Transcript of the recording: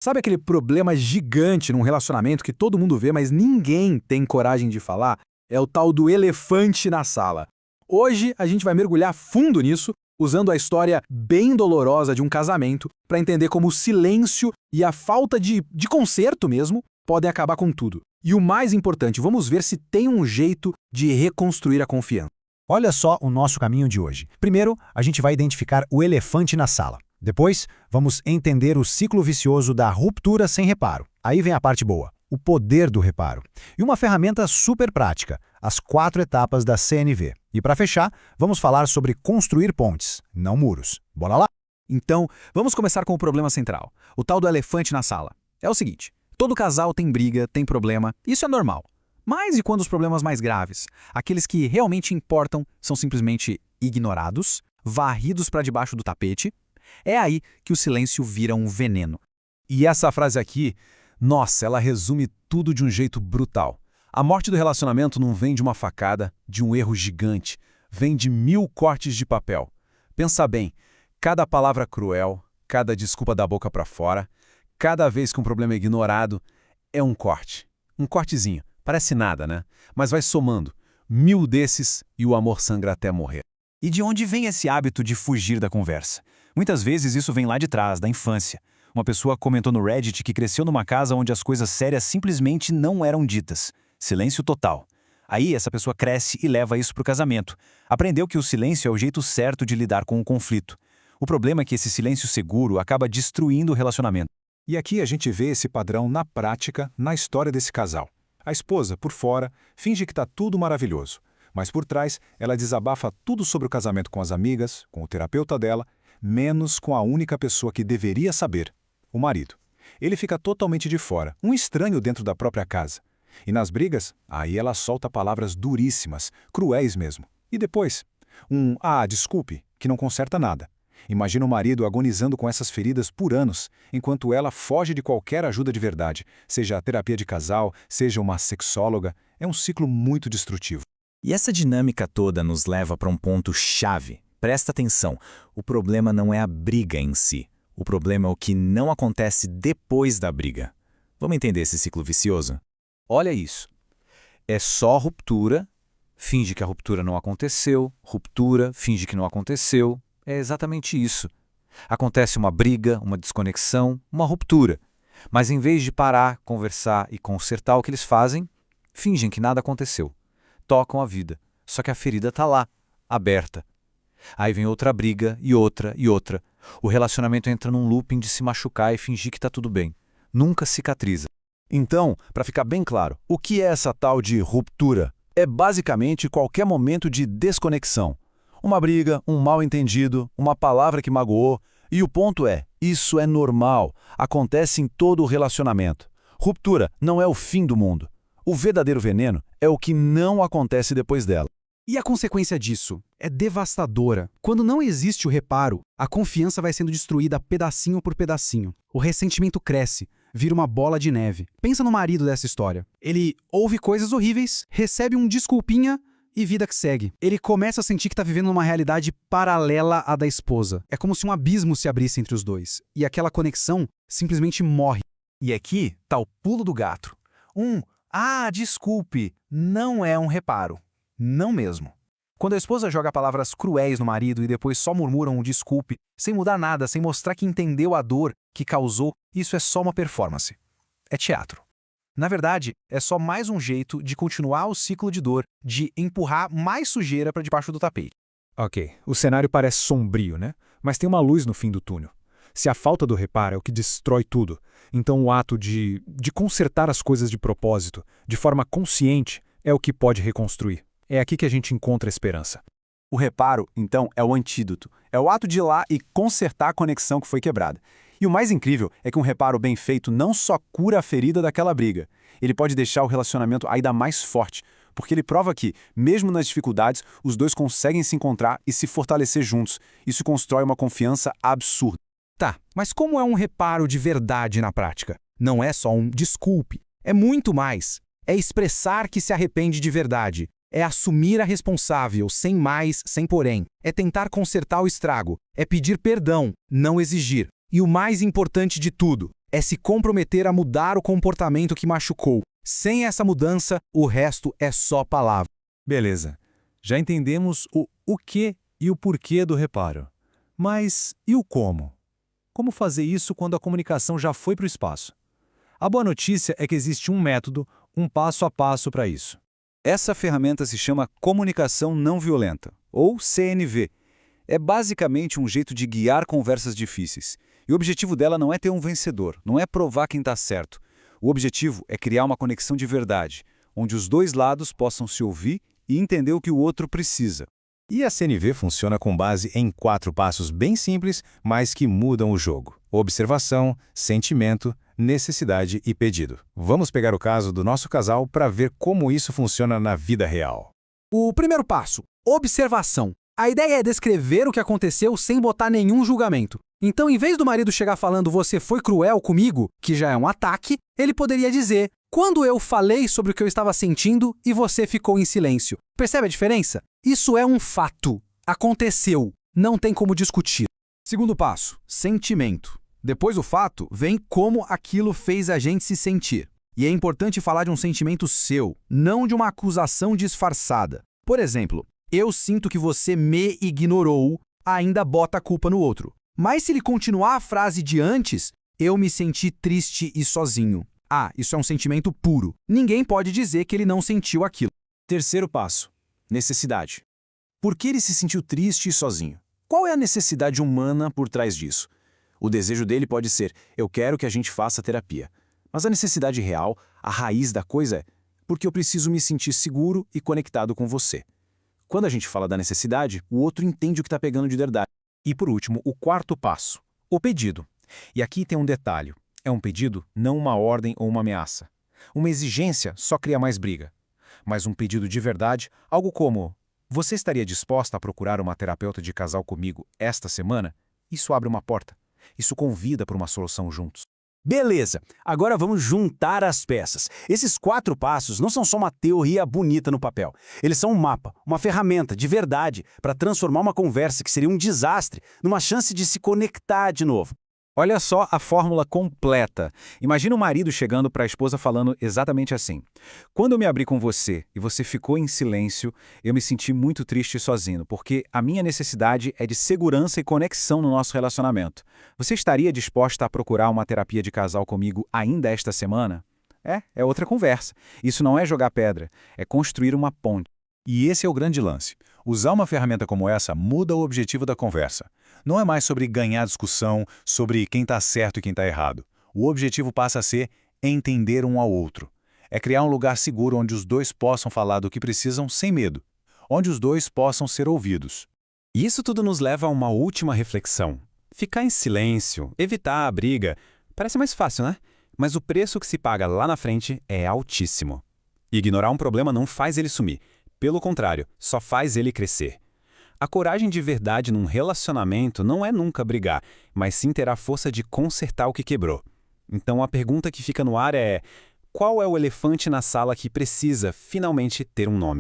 Sabe aquele problema gigante num relacionamento que todo mundo vê, mas ninguém tem coragem de falar? É o tal do elefante na sala. Hoje a gente vai mergulhar fundo nisso, usando a história bem dolorosa de um casamento para entender como o silêncio e a falta de conserto mesmo podem acabar com tudo. E o mais importante, vamos ver se tem um jeito de reconstruir a confiança. Olha só o nosso caminho de hoje. Primeiro, a gente vai identificar o elefante na sala. Depois, vamos entender o ciclo vicioso da ruptura sem reparo. Aí vem a parte boa, o poder do reparo. E uma ferramenta super prática, as 4 etapas da CNV. E para fechar, vamos falar sobre construir pontes, não muros. Bora lá? Então, vamos começar com o problema central, o tal do elefante na sala. É o seguinte, todo casal tem briga, tem problema, isso é normal. Mas e quando os problemas mais graves, aqueles que realmente importam, são simplesmente ignorados, varridos para debaixo do tapete? É aí que o silêncio vira um veneno. E essa frase aqui, nossa, ela resume tudo de um jeito brutal. A morte do relacionamento não vem de uma facada, de um erro gigante, vem de 1000 cortes de papel. Pensa bem, cada palavra cruel, cada desculpa da boca para fora, cada vez que um problema é ignorado, é um corte. Um cortezinho, parece nada, né? Mas vai somando. 1000 desses e o amor sangra até morrer. E de onde vem esse hábito de fugir da conversa? Muitas vezes isso vem lá de trás, da infância. Uma pessoa comentou no Reddit que cresceu numa casa onde as coisas sérias simplesmente não eram ditas. Silêncio total. Aí essa pessoa cresce e leva isso para o casamento. Aprendeu que o silêncio é o jeito certo de lidar com o conflito. O problema é que esse silêncio seguro acaba destruindo o relacionamento. E aqui a gente vê esse padrão na prática, na história desse casal. A esposa, por fora, finge que está tudo maravilhoso. Mas por trás, ela desabafa tudo sobre o casamento com as amigas, com o terapeuta dela, menos com a única pessoa que deveria saber, o marido. Ele fica totalmente de fora, um estranho dentro da própria casa. E nas brigas, aí ela solta palavras duríssimas, cruéis mesmo. E depois, desculpe, que não conserta nada. Imagina o marido agonizando com essas feridas por anos, enquanto ela foge de qualquer ajuda de verdade, seja a terapia de casal, seja uma sexóloga. É um ciclo muito destrutivo. E essa dinâmica toda nos leva para um ponto-chave. Presta atenção, o problema não é a briga em si. O problema é o que não acontece depois da briga. Vamos entender esse ciclo vicioso? Olha isso. É só ruptura, finge que a ruptura não aconteceu, ruptura, finge que não aconteceu. É exatamente isso. Acontece uma briga, uma desconexão, uma ruptura. Mas em vez de parar, conversar e consertar o que eles fazem, fingem que nada aconteceu. Tocam a vida, só que a ferida está lá, aberta. Aí vem outra briga e outra e outra. O relacionamento entra num looping de se machucar e fingir que está tudo bem. Nunca cicatriza. Então, para ficar bem claro, o que é essa tal de ruptura? É basicamente qualquer momento de desconexão. Uma briga, um mal-entendido, uma palavra que magoou. E o ponto é, isso é normal, acontece em todo o relacionamento. Ruptura não é o fim do mundo. O verdadeiro veneno é o que não acontece depois dela. E a consequência disso é devastadora. Quando não existe o reparo, a confiança vai sendo destruída pedacinho por pedacinho. O ressentimento cresce, vira uma bola de neve. Pensa no marido dessa história. Ele ouve coisas horríveis, recebe um desculpinha e vida que segue. Ele começa a sentir que está vivendo numa realidade paralela à da esposa. É como se um abismo se abrisse entre os dois. E aquela conexão simplesmente morre. E aqui está o pulo do gato. Desculpe, não é um reparo. Não mesmo. Quando a esposa joga palavras cruéis no marido e depois só murmura um desculpe, sem mudar nada, sem mostrar que entendeu a dor que causou, isso é só uma performance. É teatro. Na verdade, é só mais um jeito de continuar o ciclo de dor, de empurrar mais sujeira para debaixo do tapete. Ok, o cenário parece sombrio, né? Mas tem uma luz no fim do túnel. Se a falta do reparo é o que destrói tudo, então o ato de consertar as coisas de propósito, de forma consciente, é o que pode reconstruir. É aqui que a gente encontra esperança. O reparo, então, é o antídoto. É o ato de ir lá e consertar a conexão que foi quebrada. E o mais incrível é que um reparo bem feito não só cura a ferida daquela briga, ele pode deixar o relacionamento ainda mais forte, porque ele prova que, mesmo nas dificuldades, os dois conseguem se encontrar e se fortalecer juntos. Isso constrói uma confiança absurda. Tá, mas como é um reparo de verdade na prática? Não é só um desculpe, é muito mais. É expressar que se arrepende de verdade. É assumir a responsável, sem mais, sem porém. É tentar consertar o estrago. É pedir perdão, não exigir. E o mais importante de tudo, é se comprometer a mudar o comportamento que machucou. Sem essa mudança, o resto é só palavra. Beleza. Já entendemos o que e o porquê do reparo. Mas e o como? Como fazer isso quando a comunicação já foi para o espaço? A boa notícia é que existe um método, um passo a passo para isso. Essa ferramenta se chama Comunicação Não Violenta, ou CNV. É basicamente um jeito de guiar conversas difíceis. E o objetivo dela não é ter um vencedor, não é provar quem está certo. O objetivo é criar uma conexão de verdade, onde os dois lados possam se ouvir e entender o que o outro precisa. E a CNV funciona com base em 4 passos bem simples, mas que mudam o jogo: observação, sentimento, necessidade e pedido. Vamos pegar o caso do nosso casal para ver como isso funciona na vida real. O primeiro passo, observação. A ideia é descrever o que aconteceu sem botar nenhum julgamento. Então, em vez do marido chegar falando "você foi cruel comigo", que já é um ataque, ele poderia dizer "quando eu falei sobre o que eu estava sentindo e você ficou em silêncio". Percebe a diferença? Isso é um fato. Aconteceu. Não tem como discutir. Segundo passo, sentimento. Depois do fato, vem como aquilo fez a gente se sentir. E é importante falar de um sentimento seu, não de uma acusação disfarçada. Por exemplo, eu sinto que você me ignorou, ainda bota a culpa no outro. Mas se ele continuar a frase de antes, eu me senti triste e sozinho. Ah, isso é um sentimento puro. Ninguém pode dizer que ele não sentiu aquilo. Terceiro passo, necessidade. Por que ele se sentiu triste e sozinho? Qual é a necessidade humana por trás disso? O desejo dele pode ser, eu quero que a gente faça terapia. Mas a necessidade real, a raiz da coisa é, porque eu preciso me sentir seguro e conectado com você. Quando a gente fala da necessidade, o outro entende o que está pegando de verdade. E por último, o quarto passo, o pedido. E aqui tem um detalhe. É um pedido, não uma ordem ou uma ameaça. Uma exigência só cria mais briga. Mas um pedido de verdade, algo como, você estaria disposta a procurar uma terapeuta de casal comigo esta semana? Isso abre uma porta. Isso convida para uma solução juntos. Beleza, agora vamos juntar as peças. Esses 4 passos não são só uma teoria bonita no papel. Eles são um mapa, uma ferramenta de verdade para transformar uma conversa que seria um desastre numa chance de se conectar de novo. Olha só a fórmula completa. Imagina o marido chegando para a esposa falando exatamente assim. Quando eu me abri com você e você ficou em silêncio, eu me senti muito triste e sozinho, porque a minha necessidade é de segurança e conexão no nosso relacionamento. Você estaria disposta a procurar uma terapia de casal comigo ainda esta semana? É outra conversa. Isso não é jogar pedra, é construir uma ponte. E esse é o grande lance. Usar uma ferramenta como essa muda o objetivo da conversa. Não é mais sobre ganhar discussão, sobre quem está certo e quem está errado. O objetivo passa a ser entender um ao outro. É criar um lugar seguro onde os dois possam falar do que precisam sem medo. Onde os dois possam ser ouvidos. E isso tudo nos leva a uma última reflexão. Ficar em silêncio, evitar a briga, parece mais fácil, né? Mas o preço que se paga lá na frente é altíssimo. Ignorar um problema não faz ele sumir. Pelo contrário, só faz ele crescer. A coragem de verdade num relacionamento não é nunca brigar, mas sim ter a força de consertar o que quebrou. Então a pergunta que fica no ar é: qual é o elefante na sala que precisa finalmente ter um nome?